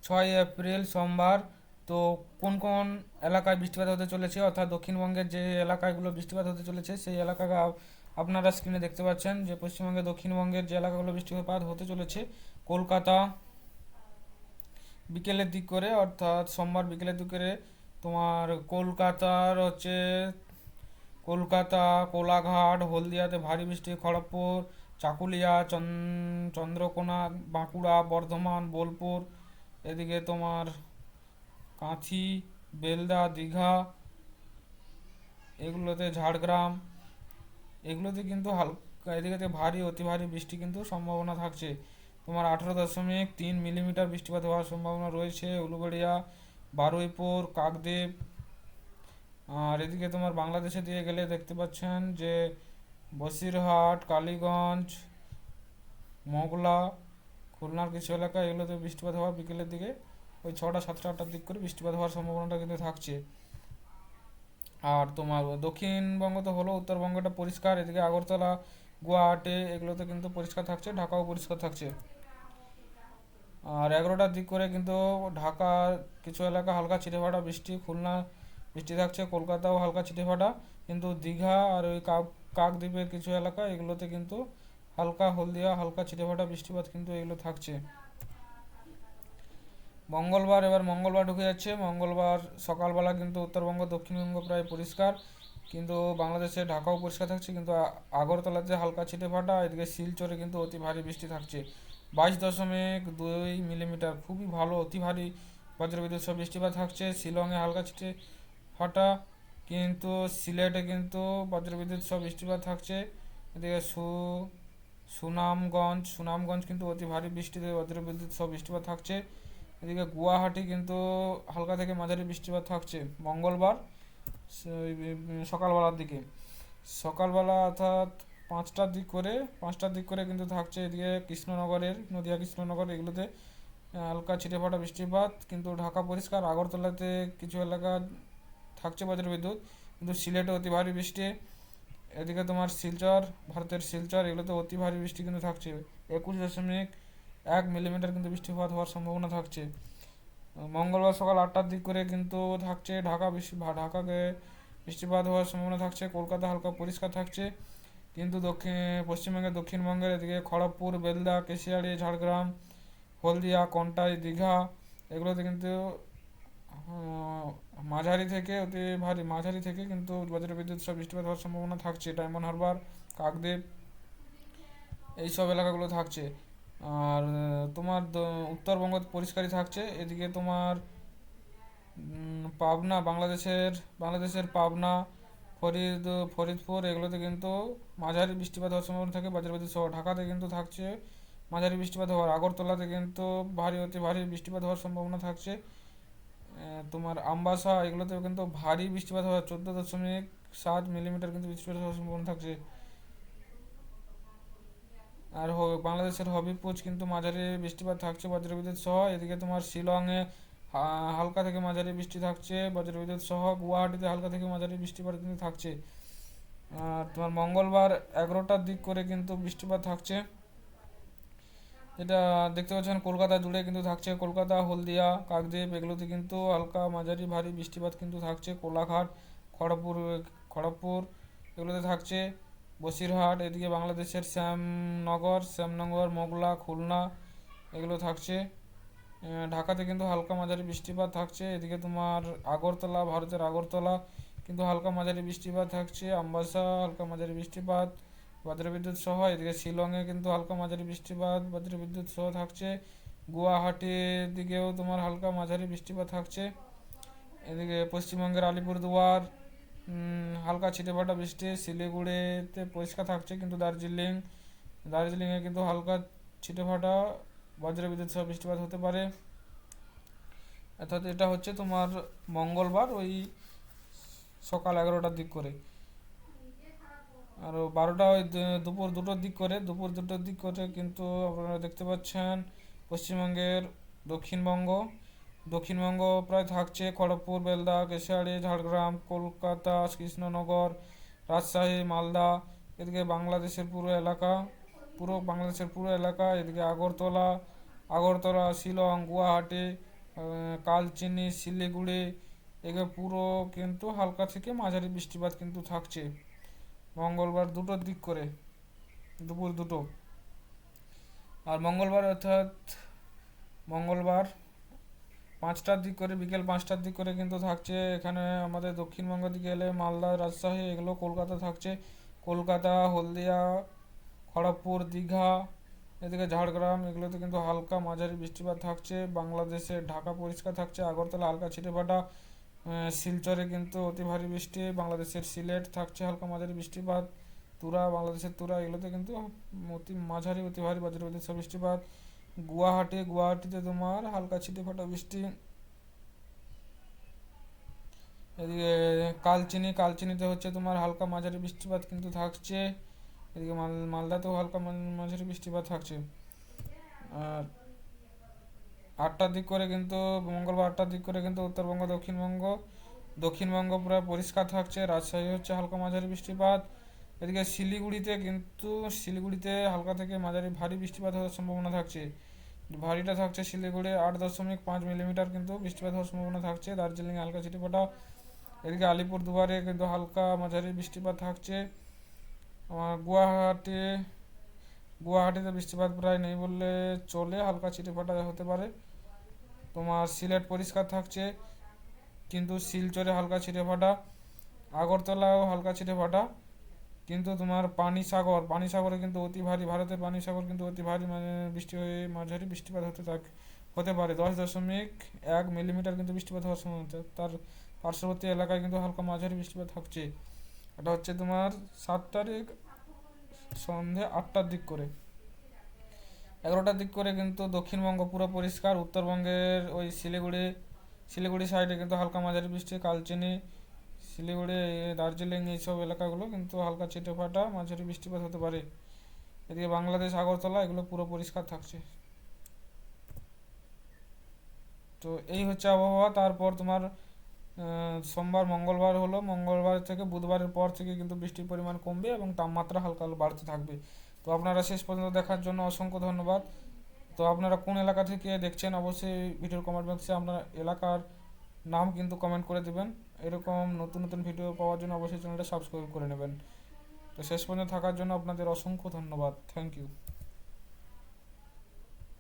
6 April সোমবার। তো কোন কোন এলাকায় বৃষ্টিপাত হতে চলেছে, অর্থাৎ দক্ষিণবঙ্গের যে এলাকাগুলো বৃষ্টিপাত হতে চলেছে সেই এলাকা আপনারা স্ক্রিনে দেখতে পাচ্ছেন যে পশ্চিমবঙ্গে দক্ষিণবঙ্গের যে এলাকাগুলো বৃষ্টিপাত হতে চলেছে। কলকাতা বিকেলের দিক করে, অর্থাৎ সোমবার বিকেলের দিক করে তোমার কলকাতার হচ্ছে কলকাতা, কোলাঘাট, হলদিয়াতে ভারী বৃষ্টি, খড়গপুর, চাকুলিয়া, চন্দ্রকোনা, বাঁকুড়া, বর্ধমান, বোলপুর, এদিকে তোমার কাঁথি, বেলদা, দীঘা, এগুলোতে ঝাড়গ্রাম, এগুলোতে কিন্তু হালকা, এদিকে ভারী অতি ভারী বৃষ্টি কিন্তু সম্ভাবনা থাকছে। তোমার 18.3 মিলিমিটার বৃষ্টিপাত হওয়ার সম্ভাবনা রয়েছে উলুবেড়িয়া, বারুইপুর, কাকদ্বীপ। আর এদিকে তোমার বাংলাদেশে দিয়ে গেলে দেখতে পাচ্ছেন যে বসিরহাট, কালীগঞ্জ, মোগলা, খুলনার কিছু এলাকা, এগুলোতে বৃষ্টিপাত হওয়ার বিকেলের দিকে ওই 6টা, 7টা, 8টার দিক করে বৃষ্টিপাত হওয়ার সম্ভাবনাটা কিন্তু থাকছে। আর তোমার দক্ষিণবঙ্গ তো হলো, উত্তরবঙ্গটা পরিষ্কার, এদিকে আগরতলা, গুয়াহাটি এগুলোতে কিন্তু পরিষ্কার থাকছে, ঢাকাও পরিষ্কার থাকছে। আর 11টার দিক করে কিন্তু ঢাকার কিছু এলাকা হালকা ছিটেফাটা বৃষ্টি, খুলনা বৃষ্টি থাকছে, কলকাতাও হালকা ছিটেফাটা, কিন্তু দীঘা আর ওই কাকদ্বীপের কিছু এলাকা এগুলোতে কিন্তু হালকা, হলদিয়া হালকা ছিটেফাটা বৃষ্টিপাত কিন্তু এগুলো থাকছে। মঙ্গলবার, এবার মঙ্গলবার ঢুকে যাচ্ছে। মঙ্গলবার সকালবেলা কিন্তু উত্তরবঙ্গ দক্ষিণবঙ্গ প্রায় পরিষ্কার, কিন্তু বাংলাদেশে ঢাকাও পরিষ্কার থাকছে, কিন্তু আগরতলাতে হালকা ছিটেফাটা, এদিকে শিলচরে কিন্তু অতি ভারী বৃষ্টি থাকছে। 22.2 মিলিমিটার, খুবই ভালো অতি ভারী বজ্রবিদ্যুৎ সহ বৃষ্টিপাত থাকছে। শিলংয়ে হালকা ছিটে ফাটা, কিন্তু সিলেটে কিন্তু বজ্রবিদ্যুৎ সহ বৃষ্টিপাত থাকছে। এদিকে সুনামগঞ্জ কিন্তু অতি ভারী বৃষ্টিতে বজ্রবিদ্যুৎ সহ বৃষ্টিপাত থাকছে। এদিকে গুয়াহাটি কিন্তু হালকা থেকে মাঝারি বৃষ্টিপাত থাকছে মঙ্গলবার সকালবেলার দিকে। সকালবেলা অর্থাৎ 5টার দিক করে কিন্তু থাকছে এদিকে কৃষ্ণনগরের, নদিয়া কৃষ্ণনগর এগুলোতে হালকা ছিটেফাটা বৃষ্টিপাত, কিন্তু ঢাকা পরিষ্কার। আগরতলাতে কিছু এলাকা থাকছে বজ্রবিদ্যুৎ, কিন্তু সিলেটে অতি ভারী বৃষ্টি। এদিকে তোমার শিলচর, ভারতের শিলচর এগুলোতে অতি ভারী বৃষ্টি কিন্তু থাকছে। 21.1 মিলিমিটার কিন্তু বৃষ্টিপাত হওয়ার সম্ভাবনা থাকছে। মঙ্গলবার সকাল 8টার দিক করে কিন্তু থাকছে ঢাকাকে বৃষ্টিপাত হওয়ার সম্ভাবনা থাকছে। কলকাতা হালকা পরিষ্কার থাকছে, কিন্তু পশ্চিমবঙ্গের দক্ষিণবঙ্গের এদিকে খড়গপুর, বেলদা, কেশিয়াড়ি, ঝাড়গ্রাম, হলদিয়া, কন্টাই, দীঘা এগুলোতে কিন্তু মাঝারি থেকে কিন্তু বজ্রবিদ্যুৎ সহ বৃষ্টিপাত হওয়ার সম্ভাবনা থাকছে। ডায়মন্ড হারবার, কাকদ্বীপ এইসব এলাকাগুলো থাকছে। আর তোমার উত্তরবঙ্গ পরিষ্কারই থাকছে। এদিকে তোমার পাবনা, বাংলাদেশের পাবনা, ফরিদপুর এগুলোতে কিন্তু মাঝারি বৃষ্টিপাত হওয়ার সম্ভাবনা থাকে বজ্রবিদ্যুৎ সহ। ঢাকাতে কিন্তু থাকছে মাঝারি বৃষ্টিপাত হওয়ার, আগরতলাতে কিন্তু অতি ভারী বৃষ্টিপাত হওয়ার সম্ভাবনা থাকছে। তোমার আমবাসা এগুলোতেও কিন্তু ভারী বৃষ্টিপাত হওয়ার 14.7 মিলিমিটার কিন্তু বৃষ্টিপাত হওয়ার সম্ভাবনা থাকছে। আর বাংলাদেশের হবিপুর কিন্তু মাঝারি বৃষ্টিপাত থাকছে বজ্রবিদ্যুৎ সহ। এদিকে তোমার শিলংয়ে হালকা থেকে মাঝারি বৃষ্টি থাকছে বজ্রবিদ্যুৎ সহ। গুয়াহাটিতে হালকা থেকে মাঝারি বৃষ্টিপাত কিন্তু থাকছে। আর তোমার মঙ্গলবার 11টার দিক করে কিন্তু বৃষ্টিপাত থাকছে, যেটা দেখতে পাচ্ছেন কলকাতা জুড়ে কিন্তু থাকছে। কলকাতা, হলদিয়া, কাকদ্বীপ এগুলোতে কিন্তু হালকা মাঝারি ভারী বৃষ্টিপাত কিন্তু থাকছে। কোলাঘাট, খড়গপুর এগুলোতে থাকছে। বসিরহাট, এদিকে বাংলাদেশের শ্যামনগর, মোগলা, খুলনা এগুলো থাকছে। ঢাকাতে কিন্তু হালকা মাঝারি বৃষ্টিপাত থাকছে। এদিকে তোমার আগরতলা, ভারতের আগরতলা কিন্তু হালকা মাঝারি বৃষ্টিপাত থাকছে। আমবাসা হালকা মাঝারি বৃষ্টিপাত বজ্রবিদ্যুৎ সহ। এদিকে শিলংয়ে কিন্তু হালকা মাঝারি বৃষ্টিপাত বজ্রবিদ্যুৎ সহ থাকছে। গুয়াহাটির দিকেও তোমার হালকা মাঝারি বৃষ্টিপাত থাকছে। এদিকে পশ্চিমবঙ্গের আলিপুরদুয়ার হালকা ছিটেফাটা বৃষ্টি। শিলিগুড়িতে পরিষ্কার থাকছে, কিন্তু দার্জিলিংয়ে কিন্তু হালকা ছিটেফাটা বজ্রবিদ্যুৎ সহ বৃষ্টিপাত হতে পারে। অর্থাৎ এটা হচ্ছে তোমার মঙ্গলবার ওই সকাল 11টার দিক করে। আর 12টা ওই দুপুর 2টোর দিক করে কিন্তু আপনারা দেখতে পাচ্ছেন পশ্চিমবঙ্গের দক্ষিণবঙ্গ প্রায় থাকছে খড়গপুর, বেলদা, কেশিয়াড়ি, ঝাড়গ্রাম, কলকাতা, কৃষ্ণনগর, রাজশাহী, মালদা, এদিকে পুরো বাংলাদেশের পুরো এলাকা, এদিকে আগরতলা, শিলং, গুয়াহাটি কালচিনি, শিলিগুড়ি এগুলো পুরো কিন্তু হালকা থেকে মাঝারি বৃষ্টিপাত কিন্তু থাকছে মঙ্গলবার দুটোর দিক করে, দুপুর দুটো। আর মঙ্গলবার অর্থাৎ মঙ্গলবার 5টার দিক করে, বিকেল 5টার দিক করে কিন্তু থাকছে এখানে আমাদের দক্ষিণবঙ্গের দিকে এলে মালদা, রাজশাহী, এগুলো কলকাতা থাকছে। কলকাতা, হলদিয়া, খড়গপুর, দীঘা, এদিকে ঝাড়গ্রাম এগুলোতে কিন্তু হালকা মাঝারি বৃষ্টিপাত থাকছে। বাংলাদেশের ঢাকা পরিষ্কার থাকছে, আগরতলা হালকা ছিটেফাটা, শিলচরে কিন্তু অতি ভারী বৃষ্টি, বাংলাদেশের সিলেট থাকছে হালকা মাঝারি বৃষ্টিপাত, তুরা, বাংলাদেশের তুরা এগুলোতে কিন্তু অতি মাঝারি অতি ভারী বজ্রবিদ্যুৎ সহ বৃষ্টিপাত। গুয়াহাটিতে তোমার হালকা ছিটেফাটা বৃষ্টি। এদিকে কালচিনিতে হচ্ছে তোমার হালকা মাঝারি বৃষ্টিপাত কিন্তু থাকছে। এদিকে মালদাতেও হালকা মাঝারি বৃষ্টিপাত থাকছে। আর 8টার দিক করে কিন্তু মঙ্গলবার 8টার দিক করে কিন্তু উত্তরবঙ্গ, দক্ষিণবঙ্গ পুরো পরিষ্কার থাকছে। রাজশাহী হচ্ছে হালকা মাঝারি বৃষ্টিপাত। এদিকে শিলিগুড়িতে হালকা থেকে মাঝারি ভারী বৃষ্টিপাত হওয়ার সম্ভাবনা থাকছে। ভারীটা থাকছে শিলিগুড়ি 8.5 মিলিমিটার কিন্তু বৃষ্টিপাত হওয়ার সম্ভাবনা থাকছে। দার্জিলিং হালকা ছিটেফোঁটা। এদিকে আলিপুরদুয়ারে কিন্তু হালকা মাঝারি বৃষ্টিপাত থাকছে। গুয়াহাটিতে বৃষ্টিপাত প্রায় নেই বললে চলে, হালকা ছিটেফোঁটা হতে পারে। তোমার সিলেট পরিষ্কার থাকছে কিন্তু শিলচরে হালকা ছিটেফোঁটা, আগরতলাও হালকা ছিটেফোঁটা। কিন্তু তোমার পানিসাগরে কিন্তু অতি ভারী, ভারতের পানিসাগর কিন্তু অতি ভারী মানে বৃষ্টি হয়ে মাঝারি বৃষ্টিপাত হতে পারে। 10.1 মিলিমিটার কিন্তু বৃষ্টিপাত হওয়ার সম্ভাবনা। তার পার্শ্ববর্তী এলাকায় কিন্তু হালকা মাঝারি বৃষ্টিপাত থাকছে। এটা হচ্ছে তোমার 7 তারিখ সন্ধে 8টার দিক করে। 11টার দিক করে কিন্তু দক্ষিণবঙ্গ পুরো পরিষ্কার। উত্তরবঙ্গের ওই শিলিগুড়ি সাইডে কিন্তু হালকা মাঝারি বৃষ্টি, কালচিনি, শিলিগুড়ি, দার্জিলিং এইসব এলাকাগুলো কিন্তু হালকা ছিটেফাটা মাঝারি বৃষ্টিপাত হতে পারে। এদিকে বাংলাদেশ, আগরতলা এগুলো পুরো পরিষ্কার থাকছে। তো এই হচ্ছে আবহাওয়া। তারপর তোমার সোমবার মঙ্গলবার হলো, মঙ্গলবার থেকে বুধবারের পর থেকে কিন্তু বৃষ্টির পরিমাণ কমবে এবং তাপমাত্রা হালকা বাড়তে থাকবে। তো আপনারা শেষ পর্যন্ত দেখার জন্য অসংখ্য ধন্যবাদ। তো আপনারা কোন এলাকা থেকে দেখছেন অবশ্যই ভিডিওর কমেন্ট বক্সে আপনার এলাকার নাম কিন্তু কমেন্ট করে দেবেন। এরকম নতুন নতুন ভিডিও পাওয়ার জন্য অবশ্যই চ্যানেলটা সাবস্ক্রাইব করে নেবেন। তো শেষ পর্যন্ত থাকার জন্য আপনাদের অসংখ্য ধন্যবাদ। Thank you.